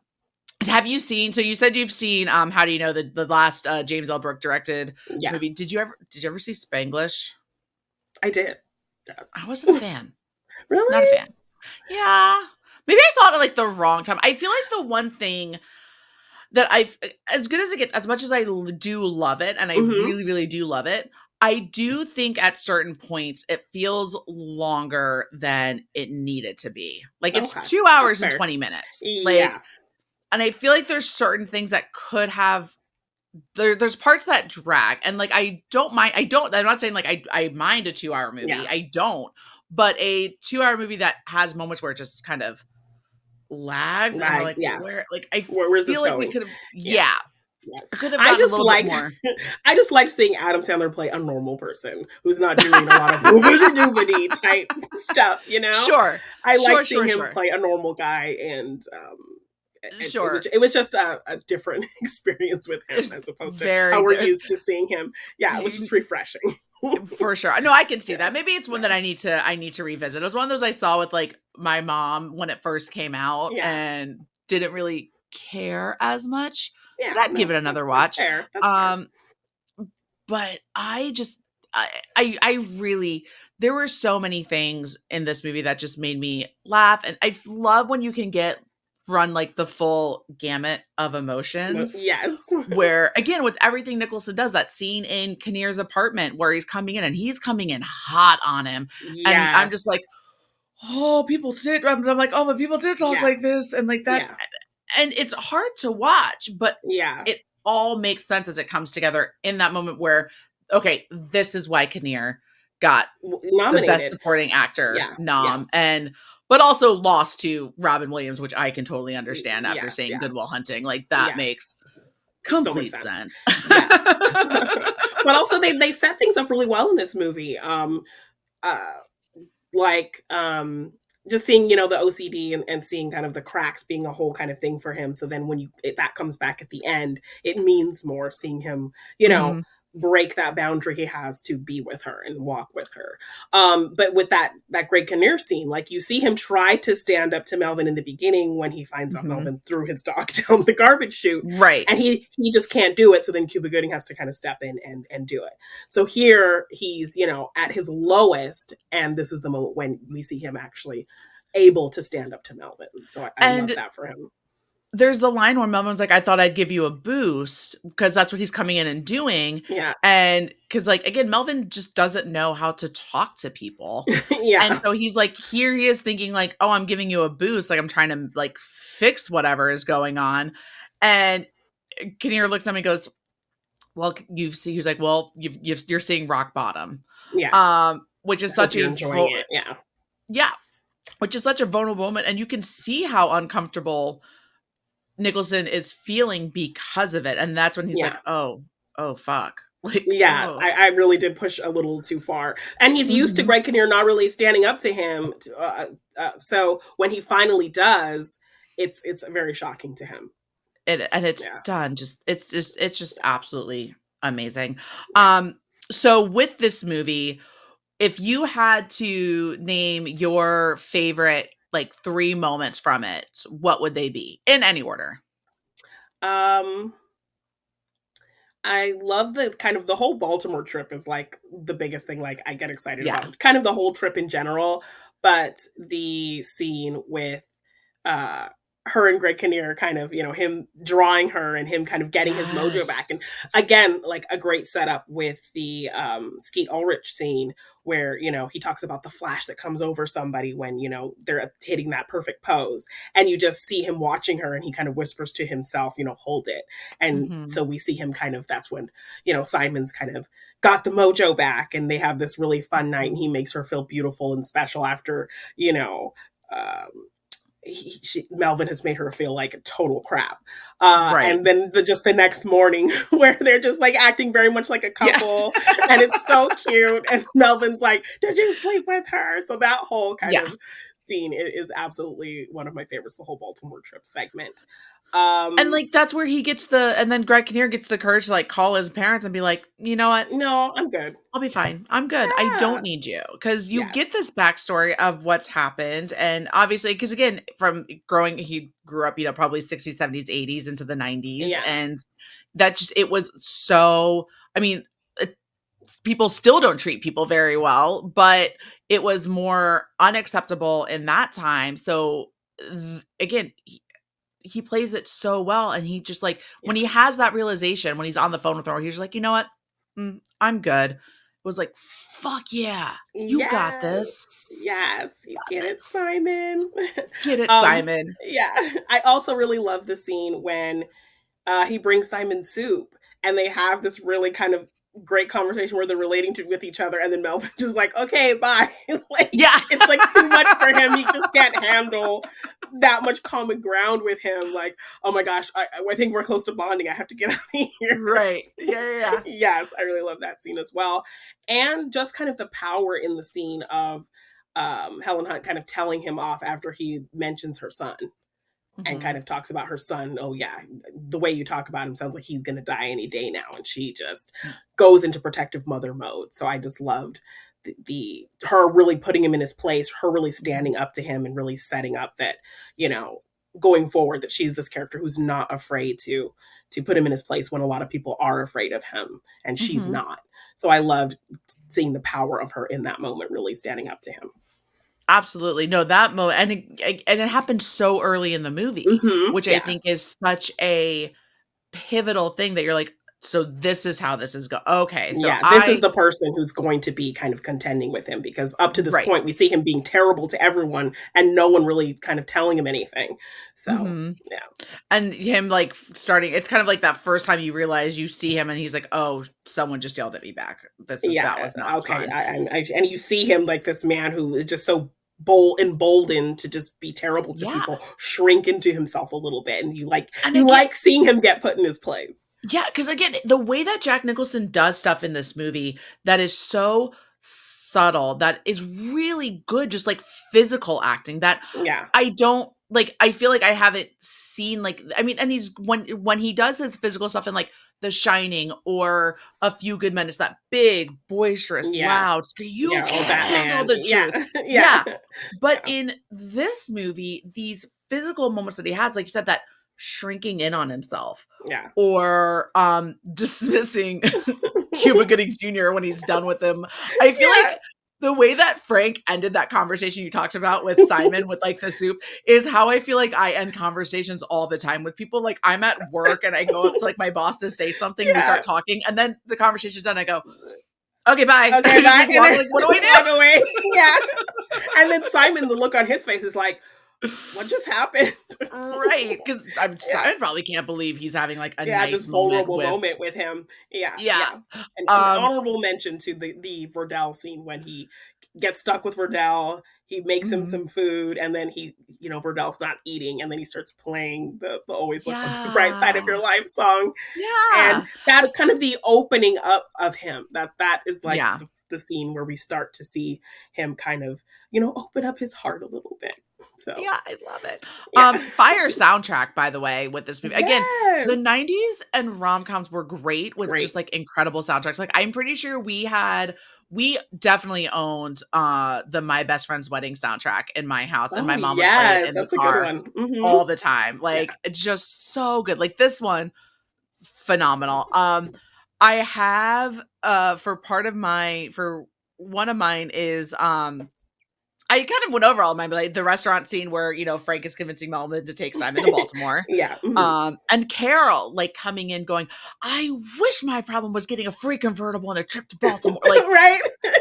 Have you seen so you said you've seen, How Do You Know, the last, James L. Brooke directed Yeah. movie. Did you ever see Spanglish? I did. I Yes. wasn't a fan. Not a Really? fan. Yeah. Maybe I saw it at, like, the wrong time. I feel like the one thing that I've as good as it gets, as much as do love it, and I Mhm. really, really do love it, I do think at certain points it feels longer than it needed to be. Like, it's Okay. 2 That's hours and fair. 20 minutes. Like, Yeah. and I feel like there's certain things that could have there's parts that drag, and, like, I'm not saying, like, I mind a 2-hour movie, Yeah. I don't, but a 2-hour movie that has moments where it just kind of lags and we're Like, like, yeah. "Where," like, I Where's this feel like we going? could've Yeah. yeah, Yes. could have I gotten a just little bit like more. I just like seeing Adam Sandler play a normal person who's not doing a lot of woobity doobity type stuff, you know? Sure. I like Sure, seeing sure, him sure. play a normal guy and Sure. it was just a different experience with him It's as opposed to very how we're di used to seeing him. Yeah, it was just refreshing. for sure. No, I can see Yeah. that. Maybe it's one Yeah. that I need to revisit. It was one of those I saw with, like, my mom when it first came out Yeah. and didn't really care as much, but Yeah. I'd give No, it another that's watch. fair. That's fair. Um, but I just I really there were so many things in this movie that just made me laugh, and I love when you can run, like, the full gamut of emotions, Yes. where, again, with everything Nicholson does, that scene in Kinnear's apartment where he's coming in and he's coming in hot on him, and I'm just Yes. like, "Oh, people did," I'm like, "Oh, but people do talk Yeah. like this," and, like, that's Yeah. and it's hard to watch, but Yeah. it all makes sense as it comes together in that moment where, okay, this is why Kinnear got the best Nominated. supporting actor Yeah. nom, Yes. and but also lost to Robin Williams, which I can totally understand after Yes. seeing Yeah. Good Will Hunting. Like, that Yes. makes So much complete sense. sense. Yes. But also they set things up really well in this movie. Uh like just seeing the OCD and seeing kind of the cracks being a whole kind of thing for him, so then when that comes back at the end, it means more seeing him Mhm. break that boundary he has to be with her and walk with her. But with that Greg Kinnear scene, like you see him try to stand up to Melvin in the beginning when he finds out Mhm. Melvin threw his dog down the garbage chute, Right. and he just can't do it, so then Cuba Gooding has to kind of step in and do it. So here he's, at his lowest, and this is the moment when we see him actually able to stand up to Melvin. So I love And that for him. there's the line where Melvin's like, "I thought I'd give you a boost," because that's what he's coming in and doing, Yeah. and because, like, again, Melvin just doesn't know how to talk to people, and Yeah. so he's like, here he is thinking like, "Oh, I'm giving you a boost, like, I'm trying to, like, fix whatever is going on," and Kinnear looks at him and goes, "Well, you've seen," he's like, "Well, you're seeing rock bottom," Yeah. which is I hope such you're a enjoying it. Yeah. yeah, which is such a vulnerable moment, and you can see how uncomfortable Nicholson is feeling because of it, and that's when he's Yeah. like, "Oh, fuck." Like, Yeah, oh. I really did push a little too far, and he's used to Mhm. Greg Kinnear not really standing up to him. So when he finally does, it's very shocking to him. And it's Yeah, done, it's just yeah, absolutely amazing. yeah. So with this movie, if you had to name your favorite, like, 3 moments from it, what would they be? In any order. Um, I love the kind of the whole Baltimore trip is like the biggest thing. Like I get excited Yeah. about kind of the whole trip in general, but the scene with uh her and Greg Kinnear kind of, him drawing her and him kind of getting his mojo Yes. back. And again, like a great setup with the Skeet Ulrich scene where, he talks about the flash that comes over somebody when, they're hitting that perfect pose. And you just see him watching her and he kind of whispers to himself, hold it. And Mhm. so we see him kind of, that's when, Simon's kind of got the mojo back and they have this really fun night and Mhm. he makes her feel beautiful and special after, um, Melvin has made her feel like a total crap. Right. And then just the next morning, where they're just like acting very much like a Yeah. couple, and it's so cute. And Melvin's like, "Did you sleep with her?" So that whole kind Yeah. of scene is absolutely one of my favorites. The whole Baltimore trip segment. And, Um, like, that's where he gets and then Greg Kinnear gets the courage to, like, call his parents and be like, "You know what? no, I'm good. I'll be fine. I'm good. I don't Yeah. need you, because you get Yes. this backstory of what's happened, and obviously, because again, from he grew up, probably 60s, 70s, 80s into the 90s, Yeah. and that just it was so I mean, people still don't treat people very well, but it was more unacceptable in that time, so, again, he plays it so well, and he just, like when Yeah. he has that realization, when he's on the phone with her, he's just like, "You know what? I'm good." It was like, "Fuck yeah. You got Yes. this. Yes. You Got get it, this. Simon. Get it, Simon." Yeah. I also really love the scene when he brings Simon soup, and they have this really kind of great conversation where they're relating to with each other, and then Melvin just like, okay, bye. Like Yeah. it's like too much for him. He just can't handle that much common ground with him. Like, oh my gosh, I think we're close to bonding. I have to get out of here. Right. Yeah, yeah, yeah. Yes, I really love that scene as well, and just kind of the power in the scene of Helen Hunt kind of telling him off after he mentions her son and kind Mhm. of talks about her son. Oh yeah, the way you talk about him sounds like he's going to die any day now, and she just goes into protective mother mode. So I just loved the her really putting him in his place, her really Mhm. standing up to him, and really setting up that you know going forward that she's this character who's not afraid to put him in his place when a lot of people are afraid of him and she's Mhm. not. So I loved seeing the power of her in that moment, really standing up to him. Absolutely. No, that moment, and it happened so early in the movie, which I Yeah. think is such a pivotal thing that you're like, "So this is how this is okay, so Yeah, this is I." the person who's going to be kind of contending with him because up to this Right. point, we see him being terrible to everyone and no one really kind of telling him anything. So, Mhm. yeah. And him, like, starting it's kind of like that first time you realize you see him and he's like, "Oh, someone just yelled at me back. That Yeah. was not Okay. fun." And you see him like this man who is just so bold, emboldened to just be terrible to Yeah. people, shrink into himself a little bit, and And you again like seeing him get put in his place. yeah, because again, the way that Jack Nicholson does stuff in this movie that is so subtle, that is really good, just, like, physical acting that Yeah. I don't like, I feel like I haven't seen, like I mean, and he's when he does his physical stuff in, like, The Shining or A Few Good Men, it's that big, boisterous, Yeah. loud, "You Yeah. Oh, can't handle Batman. the Yeah. truth." Yeah. Yeah, but Yeah. in this movie, these physical moments that he has, like you said, that shrinking in on himself Yeah. or, dismissing Cuba Gooding Jr. when he's done with him. I feel Yeah. like the way that Frank ended that conversation you talked about with Simon with, like, the soup is how I feel like I end conversations all the time with people. Like, I'm at work and I go up to, like, my boss to say something, we Yeah. start talking, and then the conversation's done, I go, "Okay, bye." Okay, I just, bye, like, and walk, then like, "What do just walk I away. Yeah, and then Simon, the look on his face is like, do?" "What just happened?" Right, 'cause Yeah, Simon probably can't believe he's having, like, a yeah, nice this moment vulnerable with moment with him. Yeah, yeah, yeah, and an um honorable mention to the Verdell scene when he gets stuck with Verdell. He makes him mhm. some food, and then Verdell's not eating, and then he starts playing the "Always Look on the Bright Side of Yeah. Your Life" song, and Yeah. that's kind of the opening up of him. That is like Yeah. the scene where we start to see him kind of open up his heart a little bit. So Yeah, I love it. yeah. Fire soundtrack, by the way, with this movie. Again, the Yes. 90s and rom-coms were great with just, Great. like, incredible soundtracks. Like, I'm pretty sure we definitely owned, the My Best Friend's Wedding soundtrack in my house, and Oh my mom would play it yes, in the that's a good car one. Hmm. all the time. Yeah. Like, it's just so good. Like, this one, phenomenal. I have, for one of mine is, I kind of went over all of mine, but like the restaurant scene where, Frank is convincing Melvin to take Simon to Baltimore. Yeah. Mhm. And Carol like coming in going, I wish my problem was getting a free convertible and a trip to Baltimore. Like, Right?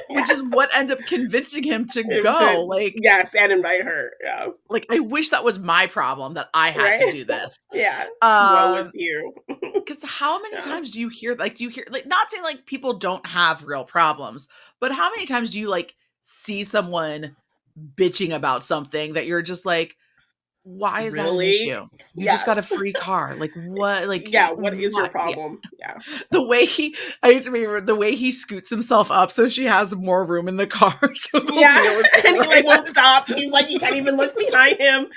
which Yeah. is what ends up convincing him to Him to, go. yes, and invite her. Yeah. Like I wish that was my problem that I had to Right? do this. Yeah. Woe is Um, you. because how many Yeah. times do you hear, like, not saying like people don't have real problems, but how many times do you like see someone bitching about something that you're just like, why is that an Really? issue? You just got a Yes. free car. Like what? Like Yeah, what is your what? Yeah. problem? Yeah. The way I used to remember the way he scoots himself up so she has more room in the car so the Yeah. wheel is like And he right like at won't his. stop. He's like, you can't even look behind him.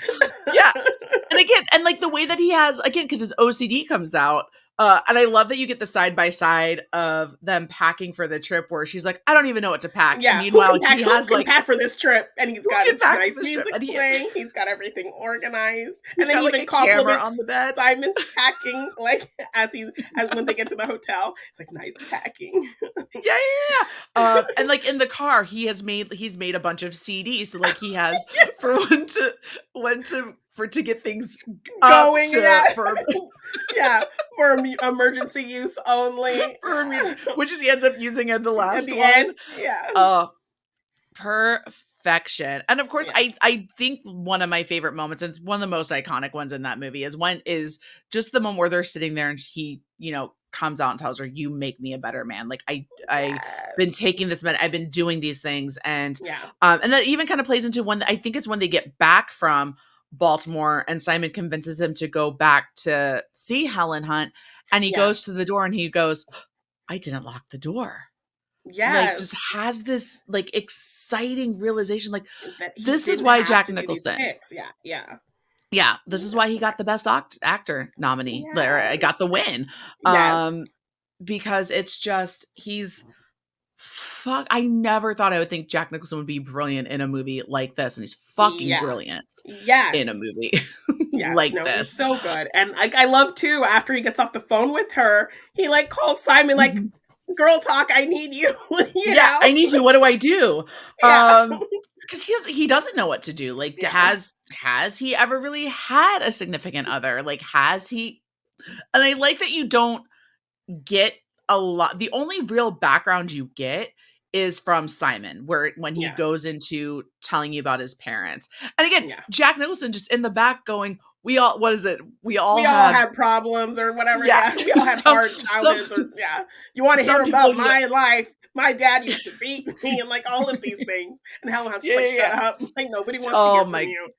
Yeah. And again, and like the way that he has, again, because his OCD comes out. And I love that you get the side by side of them packing for the trip where she's like, I don't even know what to pack. Yeah, Meanwhile, he who has can like, pack for this trip? And he's who got can his pack for nice this trip? music And playing. He's got everything organized. And he's then got he like even a camera on compliments the bed. Simon's packing, like as when they get to the hotel. It's like nice packing. Yeah, yeah, yeah. And like in the car, he's made a bunch of CDs. So like he has for to get things up Going, to yeah. for Yeah, for emergency use only. for music, which is he ends up using in the At last the one. end, yeah. Uh Perfection. And of course, Yeah. I think one of my favorite moments, and it's one of the most iconic ones in that movie, is just the moment where they're sitting there and he, comes out and tells her, "You make me a better man." Like I been Yes. taking this med, I've been doing these things, Yeah. and that even kind of plays into I think it's when they get back from Baltimore and Simon convinces him to go back to see Helen Hunt, and he Yeah. goes to the door and he goes, "I didn't lock the door." Like just Yes. has this like exciting realization like That he this is didn't why have Jack to do these Nicholson, ticks. Yeah. Yeah. yeah, this is Yeah. why he got the best actor nominee, or I got Yes. the win. Yes. um because it's just he's fuck I never thought I would think Jack Nicholson would be brilliant in a movie like this, and he's fucking Yeah. brilliant in a Yes. movie Yes. like No, he's this. so good. And like I love too, after he gets off the phone with her, he like calls Simon like, Mhm. girl talk, I need you. You Yeah, know? I need you. What do I do? Yeah. Because he doesn't know what to do. Like, Yeah. has he ever really had a significant other? Like, has he? And I like that you don't get a lot. The only real background you get is from Simon, where when he Yeah. goes into telling you about his parents. And again, Yeah. Jack Nicholson just in the back going, "We all, what is it? We all We all had, had problems or whatever. yeah, Yeah. We all had some hard some childhoods or yeah. You want to hear some people, about my life? My dad used to beat me and like all of these things. And Helen Hunt's just yeah, like, yeah, shut yeah. up. Like nobody wants to Oh hear from my you.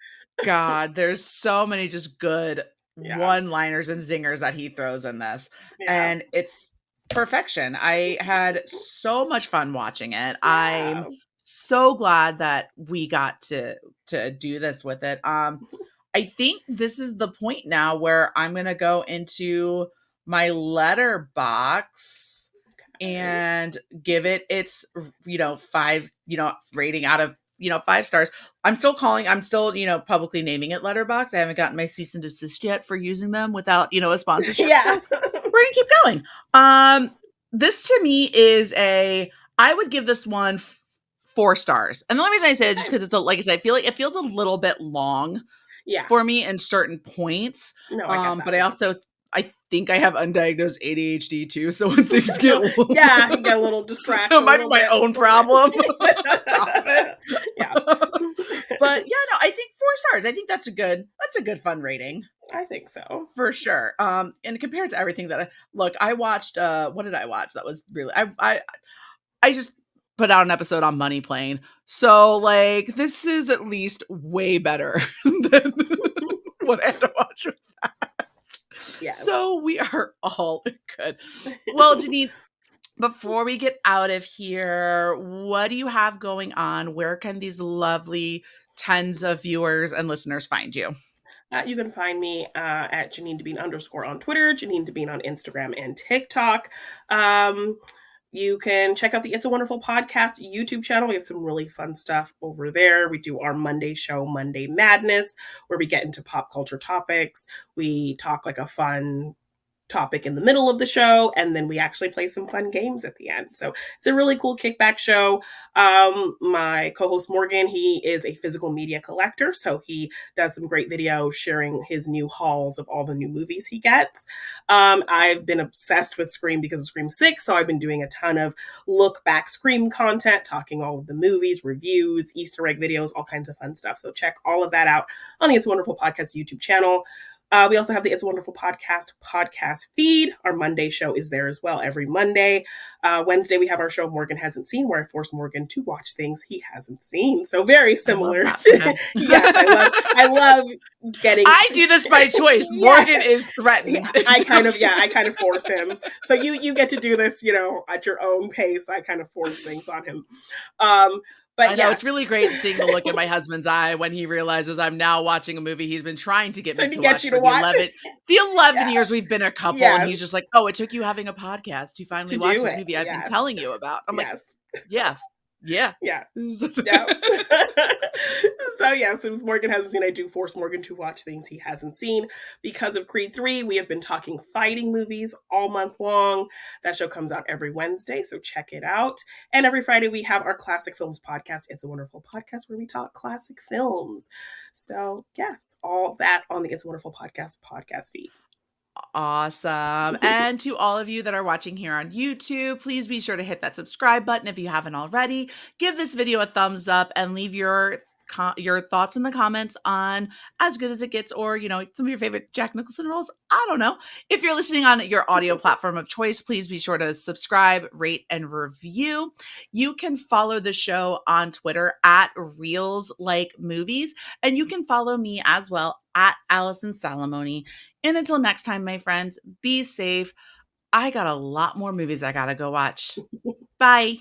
God, there's so many just good Yeah. one-liners and zingers that he throws in this, Yeah. and it's perfection. I had so much fun watching it. I'm Yeah. so glad that we got to do this with it. I think this is the point now where I'm gonna go into my letterbox Okay. and give it its five rating out of 5 stars. I'm still publicly naming it letterbox. I haven't gotten my cease and desist yet for using them without a sponsorship, Yeah. so we're gonna keep going. This to me is I would give this one 4 stars, and the only reason I say it is just Okay. because like I said, I feel like it feels a little bit long Yeah. for me in certain points. No, I get that. But Yeah. I think I have undiagnosed ADHD too, so when things get Yeah. You get a little so distracted it a might be little my bit. own A little problem on top of it. bit. Yeah. But yeah, no, I think 4 stars. I think that's a good fun rating I think so. for sure. And compared to everything that I watched, what did I watch? That was really I just put out an episode on Money Plane. So like this is at least way better than what I had to watch. Yes. So we are all good. Well, Jeannine, before we get out of here, what do you have going on? Where can these lovely tens of viewers and listeners find you? You can find me at Jeannine Devine _ on Twitter, Jeannine Devine on Instagram and TikTok. Um, you can check out the It's a Wonderful Podcast YouTube channel. We have some really fun stuff over there. We do our Monday show, Monday Madness, where we get into pop culture topics. We talk like a fun topic in the middle of the show, and then we actually play some fun games at the end. So it's a really cool kickback show. My co-host Morgan, he is a physical media collector, so he does some great videos sharing his new hauls of all the new movies he gets. I've been obsessed with Scream because of Scream 6, so I've been doing a ton of look back Scream content, talking all of the movies, reviews, Easter egg videos, all kinds of fun stuff. So check all of that out on the It's a Wonderful Podcast YouTube channel. We also have the It's a Wonderful podcast feed. Our Monday show is there as well every Monday. Wednesday, we have our show Morgan Hasn't Seen, where I force Morgan to watch things he hasn't seen. So very similar to, yes, I love getting. I do this by choice. Yeah. Morgan is threatened. Yeah, I kind of force him. So you get to do this, at your own pace. I kind of force things on him. But I know it's really great seeing the look in my husband's eye when he realizes I'm now watching a movie he's been trying to get me to watch for the 11 years we've been a couple. Yes. And he's just like, oh, it took you having a podcast to finally watch this movie I've been telling you about. I'm like, yeah. So Morgan hasn't seen. I do force Morgan to watch things he hasn't seen. Because of Creed 3, we have been talking fighting movies all month long. That show comes out every Wednesday, so check it out. And every Friday we have our Classic Films podcast. It's a Wonderful Podcast where we talk classic films. So yes, all that on the It's a Wonderful Podcast feed. Awesome. And to all of you that are watching here on YouTube, please be sure to hit that subscribe button if you haven't already. Give this video a thumbs up and leave your thoughts in the comments on As Good as It Gets, or some of your favorite Jack Nicholson roles. I don't know. If you're listening on your audio platform of choice, please be sure to subscribe, rate, and review. You can follow the show on Twitter at Reels Like Movies, and you can follow me as well at Allison Salamoni. And until next time, my friends, be safe. I got a lot more movies I gotta go watch. Bye.